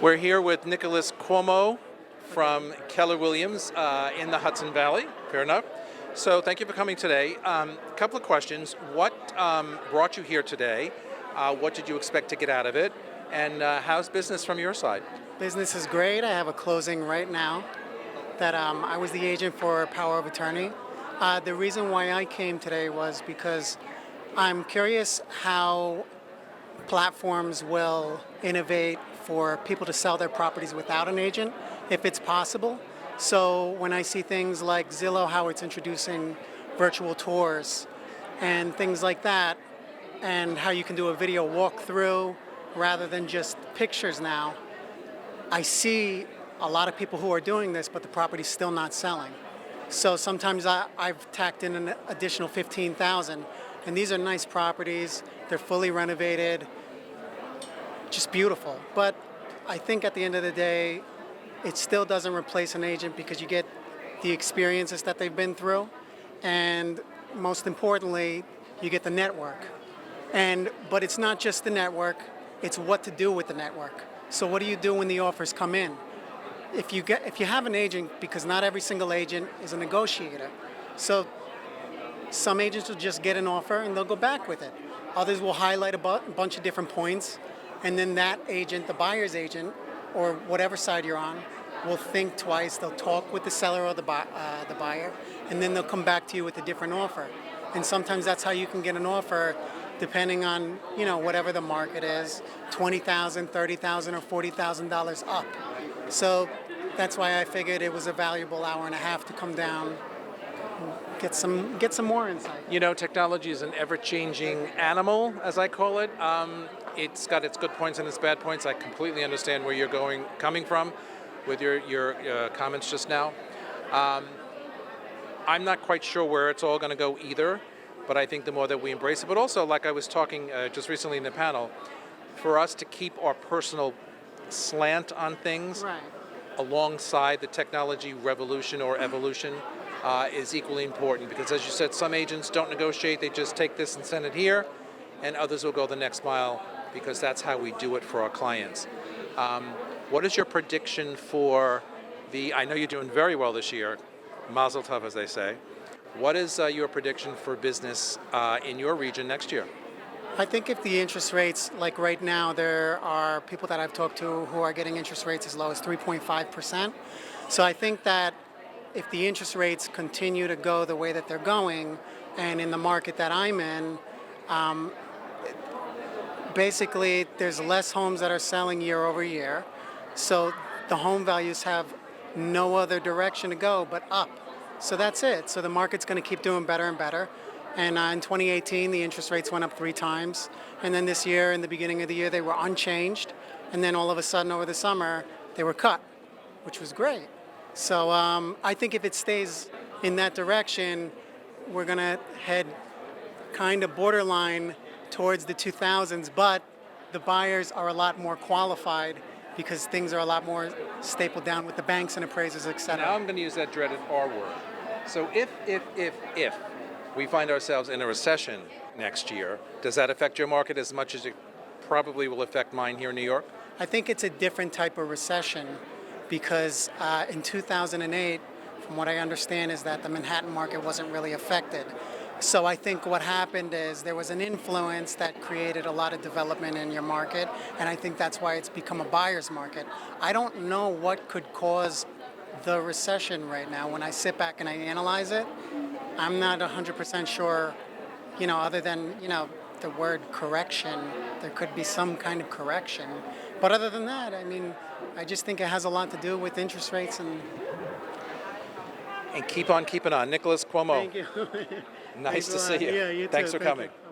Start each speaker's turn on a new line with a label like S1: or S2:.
S1: We're here with Nicholas Cuomo from Keller Williams in the Hudson Valley. Fair enough. So thank you for coming today. A couple of questions. What brought you here today? What did you expect to get out of it? And how's business from your side?
S2: Business is great. I have a closing right now that I was the agent for power of attorney. The reason why I came today was because I'm curious how platforms will innovate for people to sell their properties without an agent, if it's possible. So when I see things like Zillow, how it's introducing virtual tours and things like that, and how you can do a video walkthrough rather than just pictures now, I see a lot of people who are doing this, but the property's still not selling. So sometimes I've tacked in an additional $15,000, and these are nice properties. They're fully renovated, just beautiful. But I think at the end of the day, it still doesn't replace an agent because you get the experiences that they've been through, and most importantly, you get the network. But it's not just the network, it's what to do with the network. So what do you do when the offers come in? If you have an agent, because not every single agent is a negotiator. So some agents will just get an offer and they'll go back with it. Others will highlight a bunch of different points, and then that agent, the buyer's agent, or whatever side you're on, will think twice. They'll talk with the seller or the buyer, and then they'll come back to you with a different offer. And sometimes that's how you can get an offer, depending on whatever the market is, $20,000, $30,000, or $40,000 up. So that's why I figured it was a valuable hour and a half to come down, get some more insight.
S1: You know, technology is an ever-changing animal, as I call it. It's got its good points and its bad points. I completely understand where you're coming from with your comments just now. I'm not quite sure where it's all going to go either, but I think the more that we embrace it, but also, like I was talking just recently in the panel, for us to keep our personal slant on things
S2: Right.
S1: alongside the technology revolution or evolution is equally important, because as you said, some agents don't negotiate, they just take this and send it here, and others will go the next mile because that's how we do it for our clients. What is your prediction for I know you're doing very well this year, mazel tov as they say. What is your prediction for business in your region next year?
S2: I think if the interest rates, like right now, there are people that I've talked to who are getting interest rates as low as 3.5%. So I think that if the interest rates continue to go the way that they're going, and in the market that I'm in, basically there's less homes that are selling year over year. So the home values have no other direction to go but up. So that's it. So the market's going to keep doing better and better. And in 2018, the interest rates went up 3 times. And then this year, in the beginning of the year, they were unchanged. And then all of a sudden, over the summer, they were cut, which was great. So I think if it stays in that direction, we're going to head kind of borderline towards the 2000s. But the buyers are a lot more qualified because things are a lot more stapled down with the banks and appraisers, et cetera.
S1: Now I'm going to use that dreaded R word. So if we find ourselves in a recession next year, does that affect your market as much as it probably will affect mine here in New York?
S2: I think it's a different type of recession because in 2008, from what I understand, is that the Manhattan market wasn't really affected. So I think what happened is there was an influence that created a lot of development in your market, and I think that's why it's become a buyer's market. I don't know what could cause the recession right now. When I sit back and I analyze it, I'm not 100% sure, other than, the word correction, there could be some kind of correction. But other than that, I just think it has a lot to do with interest rates and
S1: keep on keeping on. Nicholas Cuomo.
S2: Thank you.
S1: Nice to see you.
S2: Yeah, you too.
S1: Thanks for
S2: Thank
S1: coming.
S2: you.